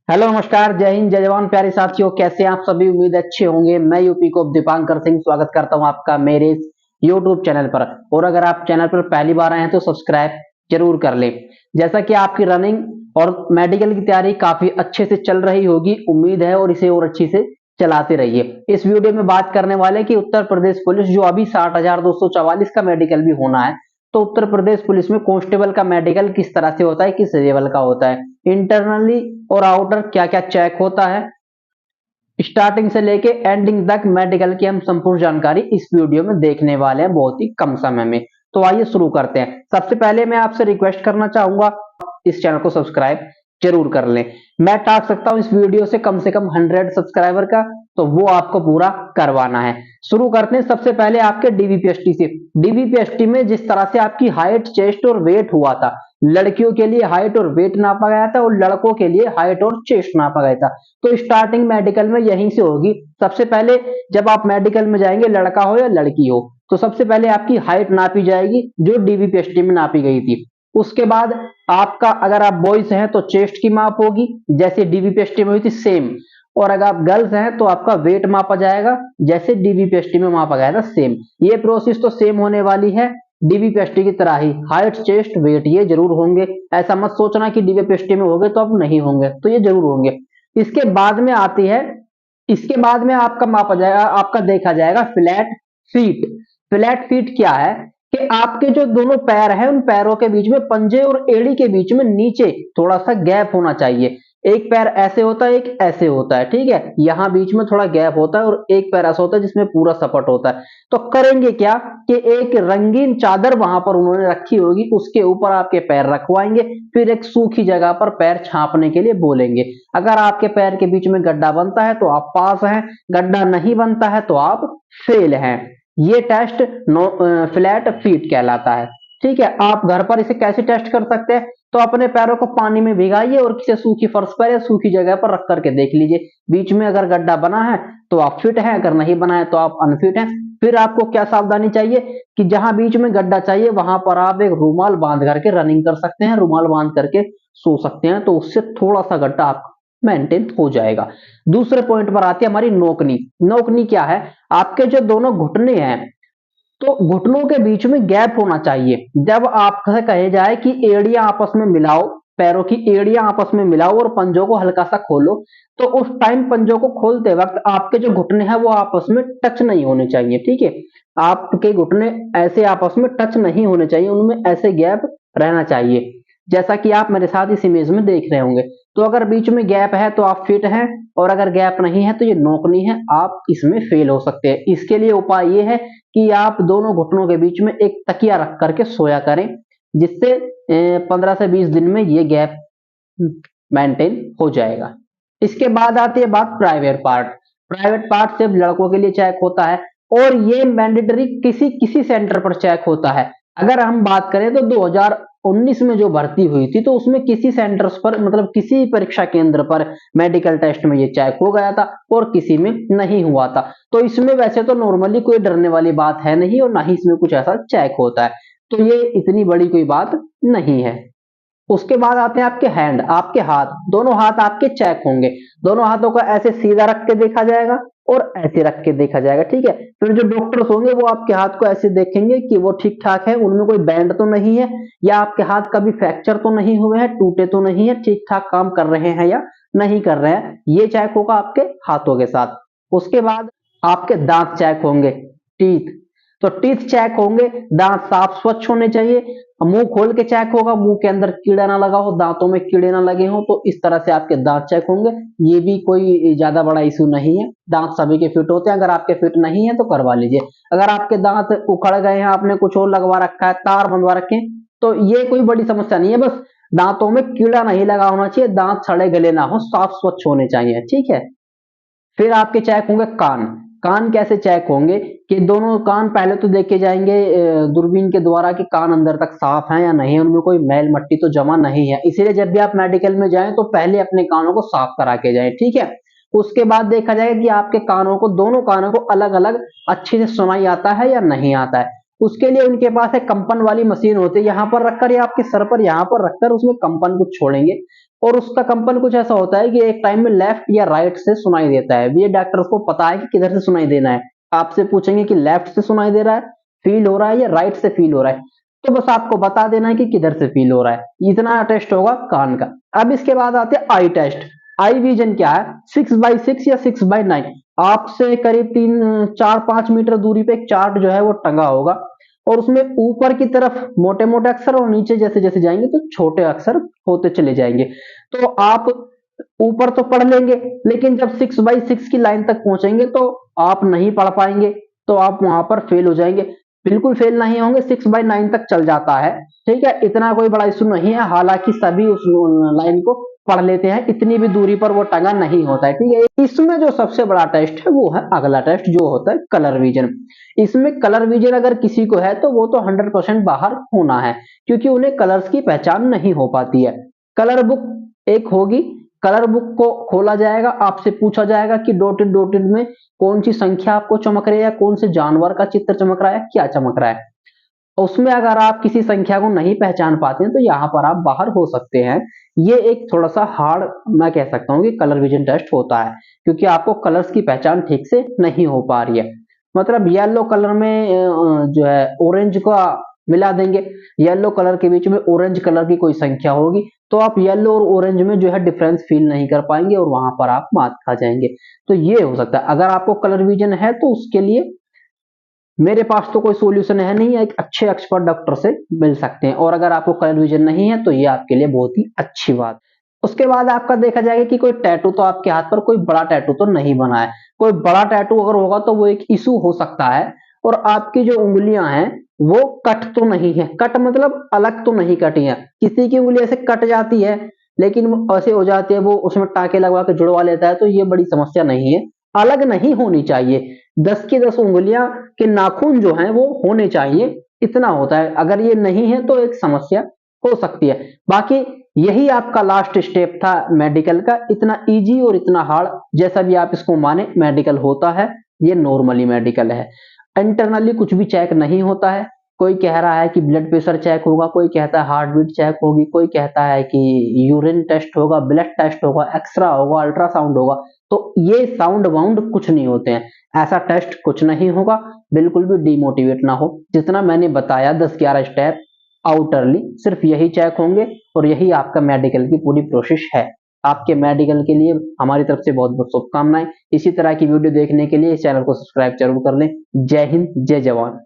Hello नमस्कार, जय हिंद, जय जवान। प्यारे साथियों, कैसे हैं आप सभी? उम्मीद अच्छे होंगे। मैं यूपी को दीपांकर सिंह स्वागत करता हूं आपका मेरे यूट्यूब चैनल पर। और अगर आप चैनल पर पहली बार आए हैं तो सब्सक्राइब जरूर कर लें। जैसा कि आपकी रनिंग और मेडिकल की तैयारी काफी अच्छे से चल रही होगी, उम्मीद है, और इसे और अच्छी से चलाते रहिए। इस वीडियो में बात करने वाले कि उत्तर प्रदेश पुलिस जो अभी 60,244 का मेडिकल भी होना है, तो उत्तर प्रदेश पुलिस में कांस्टेबल का मेडिकल किस तरह से होता है, किस लेवल का होता है, इंटरनली और आउटर क्या क्या चेक होता है, स्टार्टिंग से लेके एंडिंग तक मेडिकल की हम संपूर्ण जानकारी इस वीडियो में देखने वाले हैं बहुत ही कम समय में। तो आइए शुरू करते हैं। सबसे पहले मैं आपसे रिक्वेस्ट करना चाहूंगा, इस चैनल को सब्सक्राइब जरूर कर लें। मैं टारगेट सकता हूं इस वीडियो से कम 100 सब्सक्राइबर का, तो वो आपको पूरा करवाना है। शुरू करते हैं सबसे पहले आपके डीवीपीएसटी से। डीवीपीएसटी में जिस तरह से आपकी हाइट, चेस्ट और वेट हुआ था, लड़कियों के लिए हाइट और वेट नापा गया था और लड़कों के लिए हाइट और चेस्ट नापा गया था। तो स्टार्टिंग मेडिकल में यहीं से होगी। सबसे पहले जब आप मेडिकल में जाएंगे, लड़का हो या लड़की हो, तो सबसे पहले आपकी हाइट नापी जाएगी जो डीवीपीएसटी में नापी गई थी। उसके बाद आपका, अगर आप बॉयज हैं तो चेस्ट की माप होगी जैसे डीवीपीएसटी में हुई थी सेम, और अगर आप गर्ल्स हैं तो आपका वेट मापा जाएगा जैसे डीवीपीएसटी में मापा गया था सेम। ये प्रोसेस तो सेम होने वाली है डीवीपीएसटी की तरह ही। हाइट, चेस्ट, वेट ये जरूर होंगे। ऐसा मत सोचना कि डीवीपीएसटी में होंगे तो अब नहीं होंगे, तो ये जरूर होंगे। इसके बाद में आती है, इसके बाद में आपका मापा जाएगा, आपका देखा जाएगा फ्लैट फीट। फ्लैट फीट क्या है कि आपके जो दोनों पैर हैं, उन पैरों के बीच में, पंजे और एड़ी के बीच में नीचे थोड़ा सा गैप होना चाहिए। एक पैर ऐसे होता है, एक ऐसे होता है, ठीक है। यहां बीच में थोड़ा गैप होता है और एक पैर ऐसा होता है जिसमें पूरा सपोर्ट होता है। तो करेंगे क्या कि एक रंगीन चादर वहां पर उन्होंने रखी होगी, उसके ऊपर आपके पैर रखवाएंगे, फिर एक सूखी जगह पर पैर छापने के लिए बोलेंगे। अगर आपके पैर के बीच में गड्ढा बनता है तो आप पास हैं, गड्ढा नहीं बनता है तो आप फेल हैं। ये टेस्ट फ्लैट फीट कहलाता है, ठीक है। आप घर पर इसे कैसे टेस्ट कर सकते हैं? तो अपने पैरों को पानी में भिगाइए और किसी सूखी फर्श पर या सूखी जगह पर रख करके देख लीजिए। बीच में अगर गड्ढा बना है तो आप फिट हैं, अगर नहीं बना है तो आप अनफिट हैं। फिर आपको क्या सावधानी चाहिए कि जहां बीच में गड्ढा चाहिए वहां पर आप एक रूमाल बांध करके रनिंग कर सकते हैं, रूमाल बांध करके सो सकते हैं, तो उससे थोड़ा सा गड्ढा आपका मेंटेन हो जाएगा। दूसरे पॉइंट पर आती है हमारी नोकनी। नोकनी क्या है? आपके जो दोनों घुटने हैं, तो घुटनों के बीच में गैप होना चाहिए। जब आपसे कहे जाए कि एड़ियां आपस में मिलाओ, पैरों की एड़ियां आपस में मिलाओ और पंजों को हल्का सा खोलो, तो उस टाइम पंजों को खोलते वक्त आपके जो घुटने हैं वो आपस में टच नहीं होने चाहिए, ठीक है। आपके घुटने ऐसे आपस में टच नहीं होने चाहिए, उनमें ऐसे गैप रहना चाहिए, जैसा कि आप मेरे साथ इस इमेज में देख रहे होंगे। तो अगर बीच में गैप है तो आप फिट हैं, और अगर गैप नहीं है तो ये नोकनी है, आप इसमें फेल हो सकते हैं। इसके लिए उपाय ये है कि आप दोनों घुटनों के बीच में एक तकिया रख करके सोया करें, जिससे 15 से 20 दिन में ये गैप मेंटेन हो जाएगा। इसके बाद आती है बात प्राइवेट पार्ट। प्राइवेट पार्ट सिर्फ लड़कों के लिए चेक होता है, और ये मैंडेटरी किसी किसी सेंटर पर चेक होता है। अगर हम बात करें तो 2019 में जो भर्ती हुई थी, तो उसमें किसी सेंटर्स पर, मतलब किसी परीक्षा केंद्र पर मेडिकल टेस्ट में ये चेक हो गया था और किसी में नहीं हुआ था। तो इसमें वैसे तो नॉर्मली कोई डरने वाली बात है नहीं, और ना ही इसमें कुछ ऐसा चेक होता है, तो ये इतनी बड़ी कोई बात नहीं है। उसके बाद आते हैं आपके हैंड, आपके हाथ। दोनों हाथ आपके चेक होंगे। दोनों हाथों को ऐसे सीधा रख के देखा जाएगा और ऐसे रख के देखा जाएगा, ठीक है। फिर जो डॉक्टर्स होंगे वो आपके हाथ को ऐसे देखेंगे कि वो ठीक ठाक है, उनमें कोई बैंड तो नहीं है, या आपके हाथ कभी फ्रैक्चर तो नहीं हुए हैं, टूटे तो नहीं है, ठीक ठाक काम कर रहे हैं या नहीं कर रहे हैं। ये चेक होगा आपके हाथों के साथ। उसके बाद आपके दांत चेक होंगे, टीथ। तो टीथ चेक होंगे, दांत साफ स्वच्छ होने चाहिए। मुंह खोल के चेक होगा, मुंह के अंदर कीड़ा ना लगा हो, दांतों में कीड़े ना लगे हो, तो इस तरह से आपके दांत चेक होंगे। ये भी कोई ज्यादा बड़ा इशू नहीं है, दांत सभी के फिट होते हैं। अगर आपके फिट नहीं है तो करवा लीजिए। अगर आपके दांत उखड़ गए हैं, आपने कुछ और लगवा रखा है, तार बंधवा रखे हैं, तो ये कोई बड़ी समस्या नहीं है। बस दांतों में कीड़ा नहीं लगा होना चाहिए, दांत सड़े गले ना हो, साफ स्वच्छ होने चाहिए, ठीक है। फिर आपके चेक होंगे कान। कान कैसे चेक होंगे कि दोनों कान पहले तो देखे जाएंगे दूरबीन के द्वारा कि कान अंदर तक साफ है या नहीं, उनमें कोई मैल मट्टी तो जमा नहीं है। इसीलिए जब भी आप मेडिकल में जाएं तो पहले अपने कानों को साफ करा के जाएं, ठीक है। उसके बाद देखा जाएगा कि आपके कानों को, दोनों कानों को अलग अलग अच्छे से सुनाई आता है या नहीं आता है। उसके लिए उनके पास एक कंपन वाली मशीन होती है, यहाँ पर रखकर या आपके सर पर यहाँ पर रखकर उसमें कंपन को छोड़ेंगे। और उसका कंपन कुछ ऐसा होता है कि एक टाइम में लेफ्ट या राइट से सुनाई देता है। ये डॉक्टर्स को पता है कि किधर से सुनाई देना है। आपसे पूछेंगे कि लेफ्ट से सुनाई दे रहा है, फील हो रहा है, या राइट से फील हो रहा है, तो बस आपको बता देना है कि किधर से फील हो रहा है। इतना टेस्ट होगा कान का। अब इसके बाद आते हैं आई टेस्ट। आई विजन क्या है? 6x6 या 6x9, आपसे करीब 3-4-5 मीटर दूरी पे एक चार्ट जो है वो टंगा होगा, और उसमें ऊपर की तरफ मोटे मोटे अक्षर और नीचे जैसे जैसे जाएंगे तो छोटे अक्षर होते चले जाएंगे। तो आप ऊपर तो पढ़ लेंगे, लेकिन जब 6x6 की लाइन तक पहुंचेंगे तो आप नहीं पढ़ पाएंगे, तो आप वहां पर फेल हो जाएंगे। बिल्कुल फेल नहीं होंगे, 6x9 तक चल जाता है, ठीक है, इतना कोई बड़ा इशू नहीं है। हालांकि सभी उस लाइन को पढ़ लेते हैं, इतनी भी दूरी पर वो टंगा नहीं होता है, ठीक है। इसमें जो सबसे बड़ा टेस्ट है वो है अगला टेस्ट, जो होता है कलर विजन। इसमें कलर विजन अगर किसी को है तो वो तो 100% बाहर होना है, क्योंकि उन्हें कलर्स की पहचान नहीं हो पाती है। कलर बुक एक होगी, कलर बुक को खोला जाएगा, आपसे पूछा जाएगा कि डॉटेड डॉटेड में कौन सी संख्या आपको चमक रही है, कौन से जानवर का चित्र चमक रहा है, क्या चमक रहा है। उसमें अगर आप किसी संख्या को नहीं पहचान पाते हैं तो यहाँ पर आप बाहर हो सकते हैं। ये एक थोड़ा सा हार्ड मैं कह सकता हूँ कि कलर विजन टेस्ट होता है, क्योंकि आपको कलर्स की पहचान ठीक से नहीं हो पा रही है। मतलब येलो कलर में जो है ऑरेंज का मिला देंगे, येलो कलर के बीच में ऑरेंज कलर की कोई संख्या होगी, तो आप येलो और ऑरेंज में जो है डिफरेंस फील नहीं कर पाएंगे और वहां पर आप मात खा जाएंगे। तो ये हो सकता है। अगर आपको कलर विजन है तो उसके लिए मेरे पास तो कोई सॉल्यूशन है नहीं, एक अच्छे एक्सपर्ट डॉक्टर से मिल सकते हैं। और अगर आपको कलर विजन नहीं है तो ये आपके लिए बहुत ही अच्छी बात। उसके बाद आपका देखा जाएगा कि कोई टैटू तो आपके हाथ पर कोई बड़ा टैटू तो नहीं बना है। कोई बड़ा टैटू अगर होगा तो वो एक इशू हो सकता है। और आपकी जो उंगलियां हैं वो कट तो नहीं है, कट मतलब अलग तो नहीं कटी है। किसी की उंगली ऐसे कट जाती है लेकिन वो ऐसे हो जाती है, वो उसमें टाके लगवा के जुड़वा लेता है, तो ये बड़ी समस्या नहीं है। अलग नहीं होनी चाहिए, 10 की 10 उंगलियां के नाखून जो हैं वो होने चाहिए, इतना होता है। अगर ये नहीं है तो एक समस्या हो सकती है। बाकी यही आपका लास्ट स्टेप था मेडिकल का। इतना इजी और इतना हार्ड जैसा भी आप इसको माने, मेडिकल होता है, ये नॉर्मली मेडिकल है। इंटरनली कुछ भी चेक नहीं होता है। कोई कह रहा है कि ब्लड प्रेशर चेक होगा, कोई कहता है हार्ट बीट चेक होगी, कोई कहता है कि यूरिन टेस्ट होगा, ब्लड टेस्ट होगा, एक्सरा होगा, अल्ट्रासाउंड होगा। तो ये साउंड वाउंड कुछ नहीं होते हैं, ऐसा टेस्ट कुछ नहीं होगा। बिल्कुल भी डिमोटिवेट ना हो। जितना मैंने बताया 10-11 स्टेप आउटरली सिर्फ यही चेक होंगे, और यही आपका मेडिकल की पूरी प्रोसेस है। आपके मेडिकल के लिए हमारी तरफ से बहुत बहुत शुभकामनाएं। इसी तरह की वीडियो देखने के लिए इस चैनल को सब्सक्राइब जरूर कर लें। जय हिंद, जय जवान।